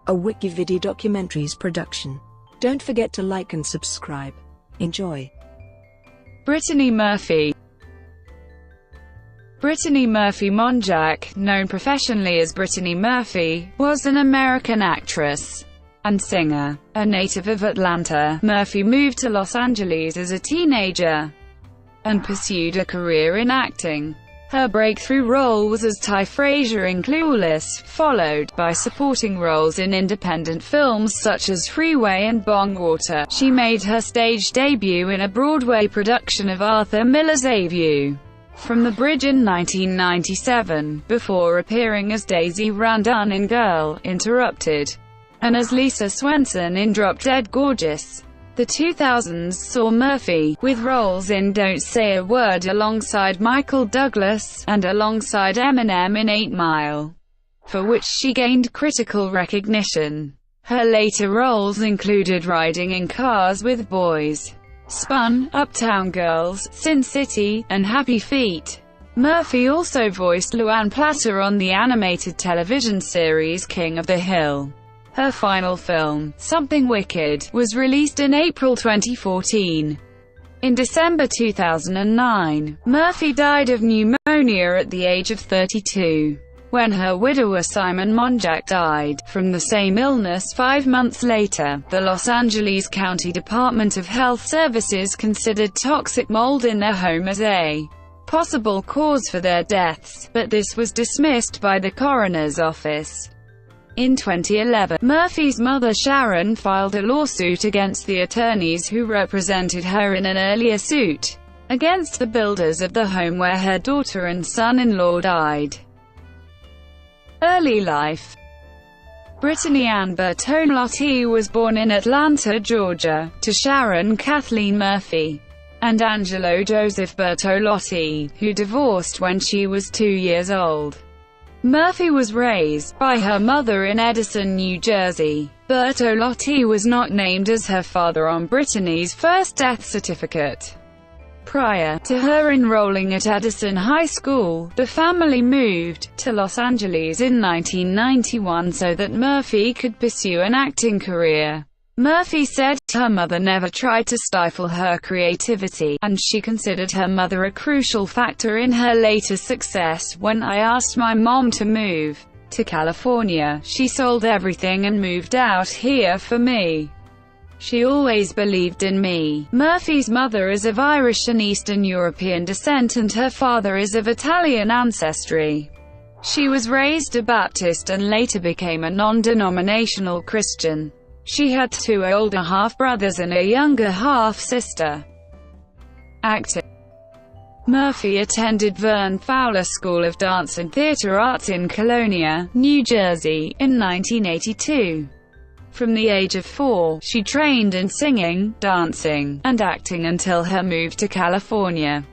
a WikiVidi documentaries production. Don't forget to like and subscribe. Enjoy. Brittany Murphy. Brittany Murphy-Monjack, known professionally as Brittany Murphy, was an American actress and singer. A native of Atlanta, Murphy moved to Los Angeles as a teenager and pursued a career in acting. Her breakthrough role was as Tai Frasier in Clueless, followed by supporting roles in independent films such as Freeway and Bongwater. She made her stage debut in a Broadway production of Arthur Miller's A View from the Bridge in 1997, before appearing as Daisy Randone in Girl, Interrupted, and as Lisa Swenson in Drop Dead Gorgeous. The 2000s saw Murphy, with roles in Don't Say a Word alongside Michael Douglas, and alongside Eminem in 8 Mile, for which she gained critical recognition. Her later roles included Riding in Cars with Boys, Spun, Uptown Girls, Sin City, and Happy Feet. Murphy also voiced Luanne Platter on the animated television series King of the Hill. Her final film, Something Wicked, was released in April 2014. In December 2009, Murphy died of pneumonia at the age of 32. When her widower Simon Monjack died from the same illness 5 months later, the Los Angeles County Department of Health Services considered toxic mold in their home as a possible cause for their deaths, but this was dismissed by the coroner's office. In 2011, Murphy's mother Sharon filed a lawsuit against the attorneys who represented her in an earlier suit against the builders of the home where her daughter and son-in-law died. Early life. Brittany Ann Bertolotti was born in Atlanta, Georgia, to Sharon Kathleen Murphy and Angelo Joseph Bertolotti, who divorced when she was 2 years old. Murphy was raised by her mother in Edison, New Jersey. Bertolotti was not named as her father on Brittany's first death certificate. Prior to her enrolling at Edison High School, the family moved to Los Angeles in 1991 so that Murphy could pursue an acting career. Murphy said her mother never tried to stifle her creativity, and she considered her mother a crucial factor in her later success. When I asked my mom to move to California, she sold everything and moved out here for me. She always believed in me. Murphy's mother is of Irish and Eastern European descent and her father is of Italian ancestry. She was raised a Baptist and later became a non-denominational Christian. She had 2 older half-brothers and a younger half-sister. Acting. Murphy attended Vern Fowler School of Dance and Theatre Arts in Colonia, New Jersey, in 1982. From the age of 4, she trained in singing, dancing, and acting until her move to California.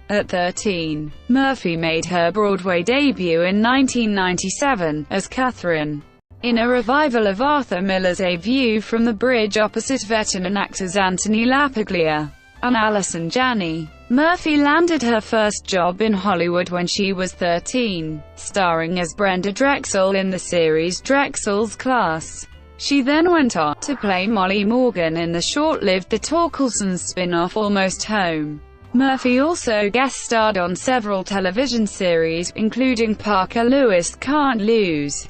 At 13, Murphy made her Broadway debut in 1997, as Catherine, in a revival of Arthur Miller's A View from the Bridge opposite veteran actors Anthony LaPaglia and Allison Janney. Murphy landed her first job in Hollywood when she was 13, starring as Brenda Drexel in the series Drexel's Class. She then went on to play Molly Morgan in the short-lived The Torkelsons spin-off Almost Home. Murphy also guest-starred on several television series, including Parker Lewis Can't Lose,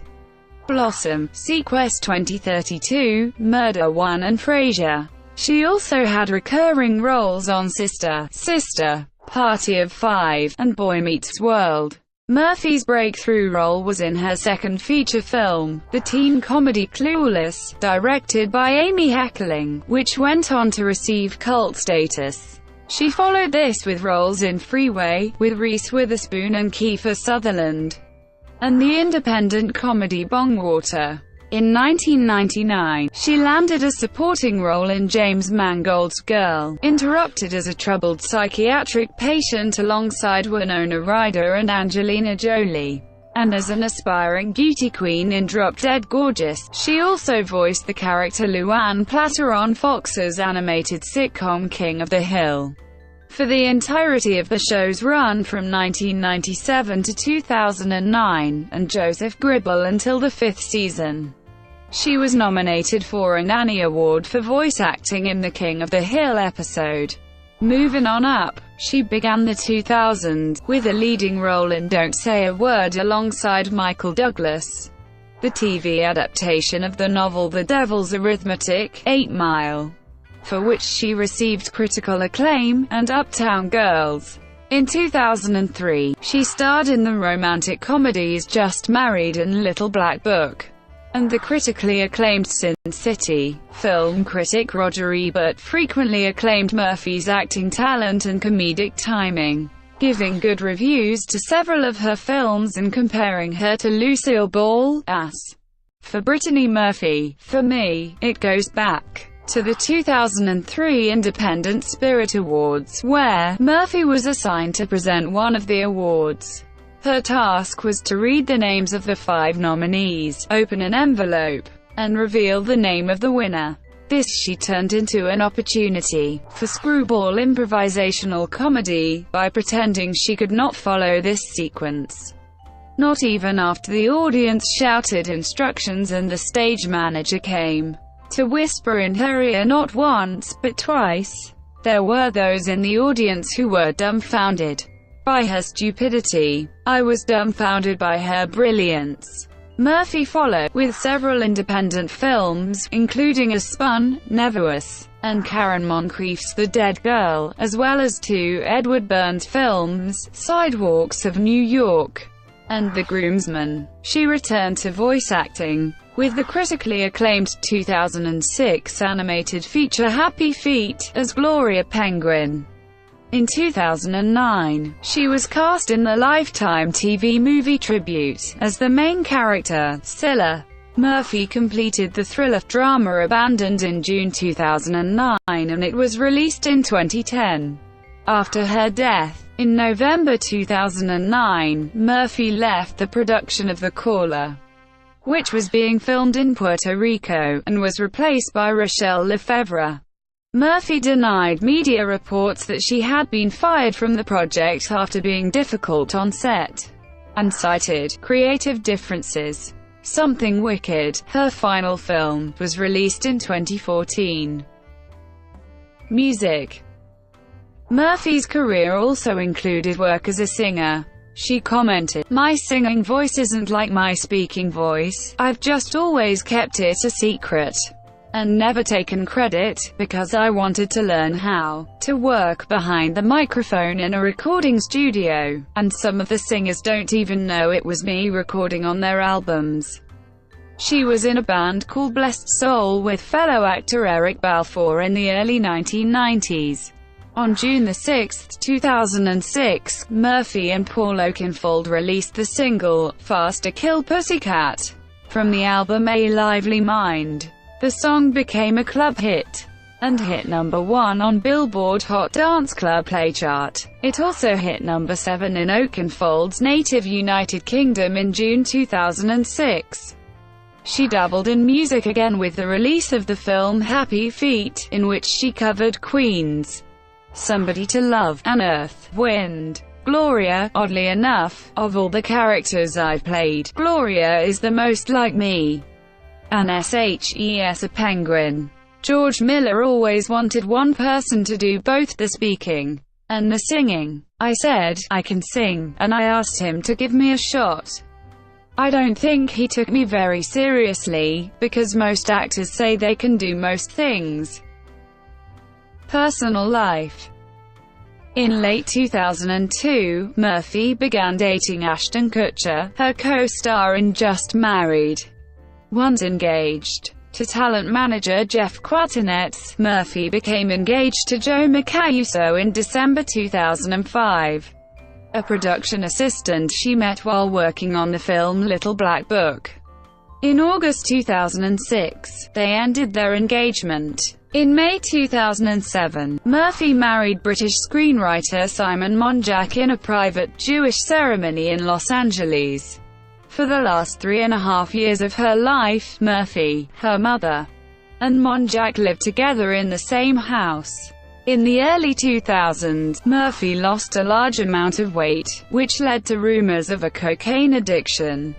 Blossom, Sequest 2032, Murder One and Frasier. She also had recurring roles on Sister, Party of Five, and Boy Meets World. Murphy's breakthrough role was in her second feature film, the teen comedy Clueless, directed by Amy Heckerling, which went on to receive cult status. She followed this with roles in Freeway, with Reese Witherspoon and Kiefer Sutherland, and the independent comedy Bongwater. In 1999, she landed a supporting role in James Mangold's Girl, Interrupted as a troubled psychiatric patient alongside Winona Ryder and Angelina Jolie, and as an aspiring beauty queen in Drop Dead Gorgeous. She also voiced the character Luanne Platter on Fox's animated sitcom King of the Hill for the entirety of the show's run from 1997 to 2009, and Joseph Gribble until the 5th season. She was nominated for an Annie Award for voice acting in the King of the Hill episode. Moving on up, she began the 2000s with a leading role in Don't Say a Word alongside Michael Douglas, the TV adaptation of the novel The Devil's Arithmetic, 8 Mile, for which she received critical acclaim, and Uptown Girls. In 2003, she starred in the romantic comedies Just Married and Little Black Book, and the critically acclaimed Sin City. Film critic Roger Ebert frequently acclaimed Murphy's acting talent and comedic timing, giving good reviews to several of her films and comparing her to Lucille Ball. As for Brittany Murphy, for me, it goes back to the 2003 Independent Spirit Awards, where Murphy was assigned to present one of the awards. Her task was to read the names of the 5 nominees, open an envelope, and reveal the name of the winner. This she turned into an opportunity for screwball improvisational comedy, by pretending she could not follow this sequence. Not even after the audience shouted instructions and the stage manager came to whisper in her ear not once, but twice. There were those in the audience who were dumbfounded by her stupidity. I was dumbfounded by her brilliance. Murphy followed with several independent films, including as Spun, Nevertheless, and Karen Moncrief's The Dead Girl, as well as 2 Edward Burns films, Sidewalks of New York and The Groomsman. She returned to voice acting with the critically acclaimed 2006 animated feature Happy Feet as Gloria Penguin. In 2009, she was cast in the Lifetime TV movie Tribute as the main character, Scylla. Murphy completed the thriller drama Abandoned in June 2009, and it was released in 2010. After her death, in November 2009, Murphy left the production of The Caller, which was being filmed in Puerto Rico, and was replaced by Rochelle Lefevre. Murphy denied media reports that she had been fired from the project after being difficult on set, and cited creative differences. Something Wicked, her final film, was released in 2014. Music. Murphy's career also included work as a singer. She commented, "My singing voice isn't like my speaking voice. I've just always kept it a secret and never taken credit, because I wanted to learn how to work behind the microphone in a recording studio, and some of the singers don't even know it was me recording on their albums." She was in a band called Blessed Soul with fellow actor Eric Balfour in the early 1990s. On June 6, 2006, Murphy and Paul Oakenfold released the single, Faster Kill Pussycat, from the album A Lively Mind. The song became a club hit, and hit #1 on Billboard Hot Dance Club Play chart. It also hit #7 in Oakenfold's native United Kingdom in June 2006. She dabbled in music again with the release of the film Happy Feet, in which she covered Queen's Somebody to Love, and Earth, Wind, Gloria. Oddly enough, of all the characters I've played, Gloria is the most like me. An SHES a penguin. George Miller always wanted one person to do both the speaking and the singing. I said, I can sing, and I asked him to give me a shot. I don't think he took me very seriously, because most actors say they can do most things. Personal life. In late 2002, Murphy began dating Ashton Kutcher, her co-star in Just Married. Once engaged to talent manager Jeff Quatinetz, Murphy became engaged to Joe Macaluso in December 2005. A production assistant she met while working on the film Little Black Book. In August 2006, they ended their engagement. In May 2007, Murphy married British screenwriter Simon Monjack in a private Jewish ceremony in Los Angeles. For the last 3.5 years of her life, Murphy, her mother, and Monjack lived together in the same house. In the early 2000s, Murphy lost a large amount of weight, which led to rumors of a cocaine addiction.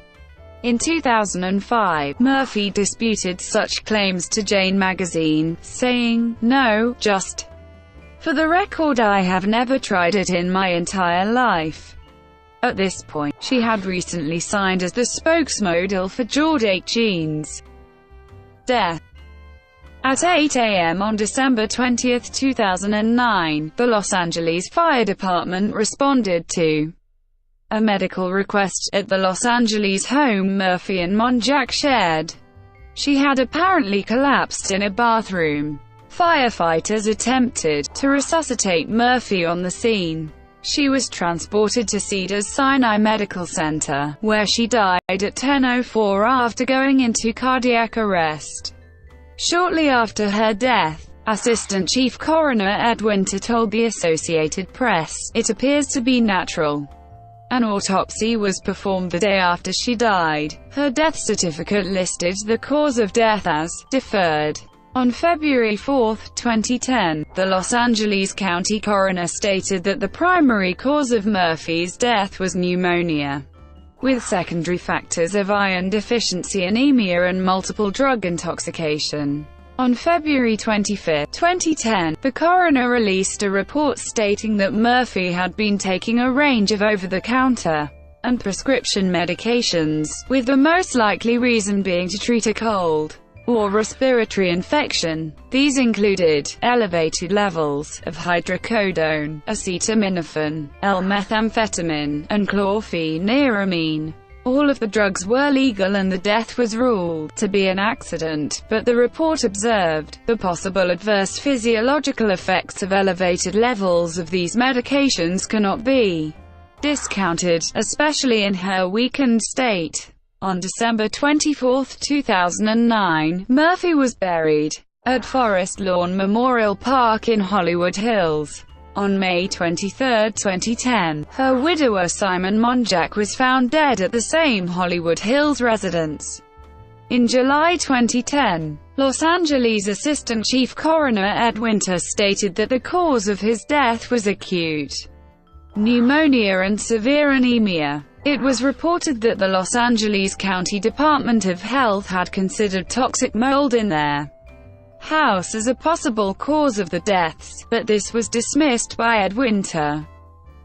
In 2005, Murphy disputed such claims to Jane magazine, saying, "No, just for the record, I have never tried it in my entire life." At this point, she had recently signed as the spokesmodel for Jordan Jeans. Death. At 8 a.m. on December 20, 2009, the Los Angeles Fire Department responded to a medical request at the Los Angeles home Murphy-Monjack shared. She had apparently collapsed in a bathroom. Firefighters attempted to resuscitate Murphy on the scene. She was transported to Cedars-Sinai Medical Center, where she died at 10:04 after going into cardiac arrest. Shortly after her death, Assistant Chief Coroner Ed Winter told the Associated Press, "It appears to be natural." An autopsy was performed the day after she died. Her death certificate listed the cause of death as deferred. On February 4, 2010, the Los Angeles County coroner stated that the primary cause of Murphy's death was pneumonia, with secondary factors of iron deficiency, anemia, and multiple drug intoxication. On February 25, 2010, the coroner released a report stating that Murphy had been taking a range of over-the-counter and prescription medications, with the most likely reason being to treat a cold or respiratory infection. These included elevated levels of hydrocodone, acetaminophen, L-methamphetamine, and chlorpheniramine. All of the drugs were legal and the death was ruled to be an accident, but the report observed the possible adverse physiological effects of elevated levels of these medications cannot be discounted, especially in her weakened state. On December 24, 2009, Murphy was buried at Forest Lawn Memorial Park in Hollywood Hills. On May 23, 2010, her widower Simon Monjack was found dead at the same Hollywood Hills residence. In July 2010, Los Angeles Assistant Chief Coroner Ed Winter stated that the cause of his death was acute pneumonia and severe anemia. It was reported that the Los Angeles County Department of Health had considered toxic mold in their house as a possible cause of the deaths, but this was dismissed by Ed Winter,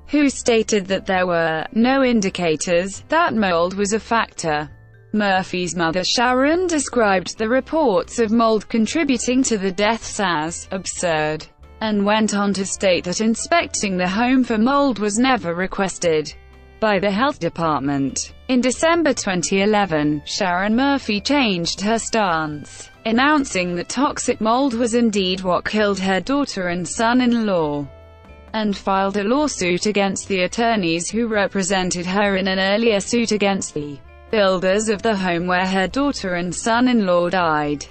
who stated that there were no indicators that mold was a factor. Murphy's mother Sharon described the reports of mold contributing to the deaths as absurd, and went on to state that inspecting the home for mold was never requested by the health department. In December 2011, Sharon Murphy changed her stance, announcing that toxic mold was indeed what killed her daughter and son-in-law, and filed a lawsuit against the attorneys who represented her in an earlier suit against the builders of the home where her daughter and son-in-law died.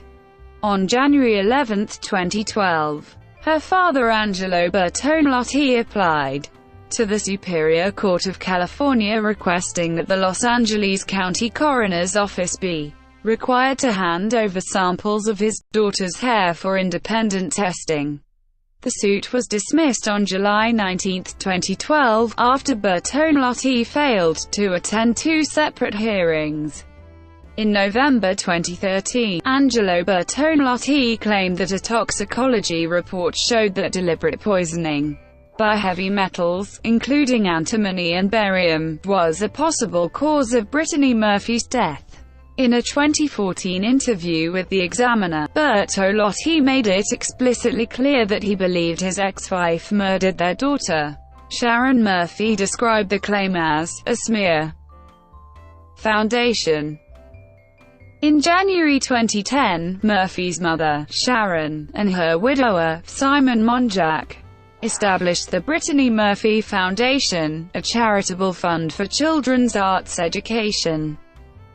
On January 11, 2012, her father Angelo Bertolotti applied to the Superior Court of California requesting that the Los Angeles County Coroner's Office be required to hand over samples of his daughter's hair for independent testing. The suit was dismissed on July 19, 2012, after Bertolotti failed to attend two separate hearings. In November 2013, Angelo Bertolotti claimed that a toxicology report showed that deliberate poisoning by heavy metals, including antimony and barium, was a possible cause of Brittany Murphy's death. In a 2014 interview with The Examiner, Bertolotti made it explicitly clear that he believed his ex-wife murdered their daughter. Sharon Murphy described the claim as a smear. Foundation. In January 2010, Murphy's mother, Sharon, and her widower, Simon Monjack, established the Brittany Murphy Foundation, a charitable fund for children's arts education,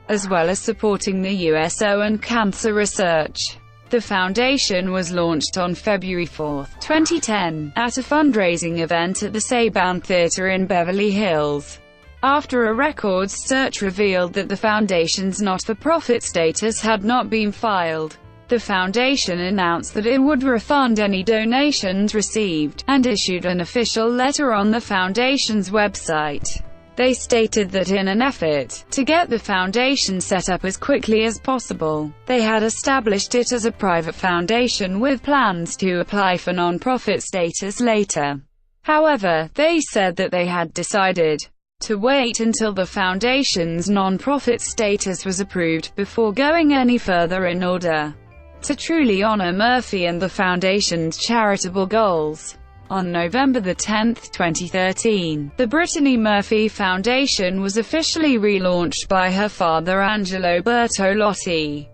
as well as supporting the USO and cancer research. The foundation was launched on February 4, 2010, at a fundraising event at the Saban Theater in Beverly Hills. After a records search revealed that the foundation's not-for-profit status had not been filed, the foundation announced that it would refund any donations received, and issued an official letter on the foundation's website. They stated that in an effort to get the foundation set up as quickly as possible, they had established it as a private foundation with plans to apply for non-profit status later. However, they said that they had decided to wait until the foundation's non-profit status was approved before going any further in order to truly honor Murphy and the foundation's charitable goals. On November 10, 2013, the Brittany Murphy Foundation was officially relaunched by her father Angelo Bertolotti,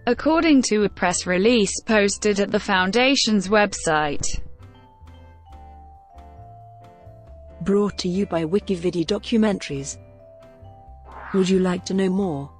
according to a press release posted at the foundation's website. Brought to you by WikiVidi Documentaries. Would you like to know more?